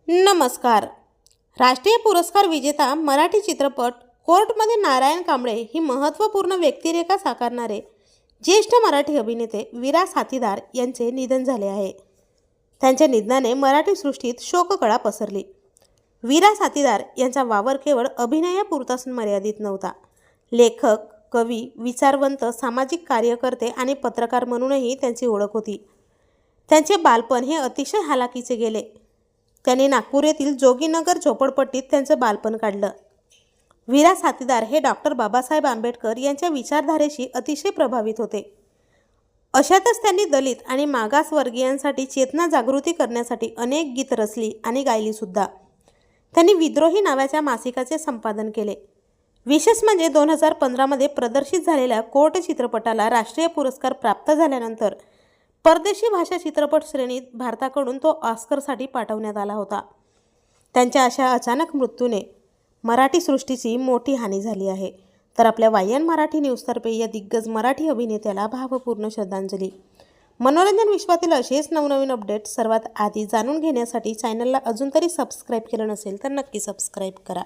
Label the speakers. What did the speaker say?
Speaker 1: नमस्कार. राष्ट्रीय पुरस्कार विजेता मराठी चित्रपट कोर्टमध्ये नारायण कांबळे ही महत्त्वपूर्ण व्यक्तिरेखा साकारणारे ज्येष्ठ मराठी अभिनेते विरा साथीदार यांचे निधन झाले आहे. त्यांच्या निधनाने मराठी सृष्टीत शोककळा पसरली. विरा साथीदार यांचा वावर केवळ अभिनयापुरताच मर्यादित नव्हता. लेखक, कवी, विचारवंत, सामाजिक कार्यकर्ते आणि पत्रकार म्हणूनही त्यांची ओळख होती. त्यांचे बालपण हे अतिशय हालाकीचे गेले. त्यांनी नागपूर येथील जोगीनगर झोपडपट्टीत त्यांचं बालपण काढलं. विरा साथीदार हे डॉक्टर बाबासाहेब आंबेडकर यांच्या विचारधारेशी अतिशय प्रभावित होते. अशातच त्यांनी दलित आणि मागासवर्गीयांसाठी चेतना जागृती करण्यासाठी अनेक गीत रचली आणि गायलीसुद्धा. त्यांनी विद्रोही नावाच्या मासिकाचे संपादन केले. विशेष म्हणजे 2015मध्ये प्रदर्शित झालेल्या कोर्ट चित्रपटाला राष्ट्रीय पुरस्कार प्राप्त झाल्यानंतर परदेशी भाषा चित्रपट श्रेणीत भारताकडून तो ऑस्करसाठी पाठवण्यात आला होता. त्यांच्या अशा अचानक मृत्यूने मराठी सृष्टीची मोठी हानी झाली आहे. तर आपल्या वायन मराठी न्यूजतर्फे या दिग्गज मराठी अभिनेत्याला भावपूर्ण श्रद्धांजली. मनोरंजन विश्वातील असेच नवनवीन अपडेट्स सर्वात आधी जाणून घेण्यासाठी चॅनलला अजून तरी सबस्क्राईब केलं नसेल तर नक्की सबस्क्राईब करा.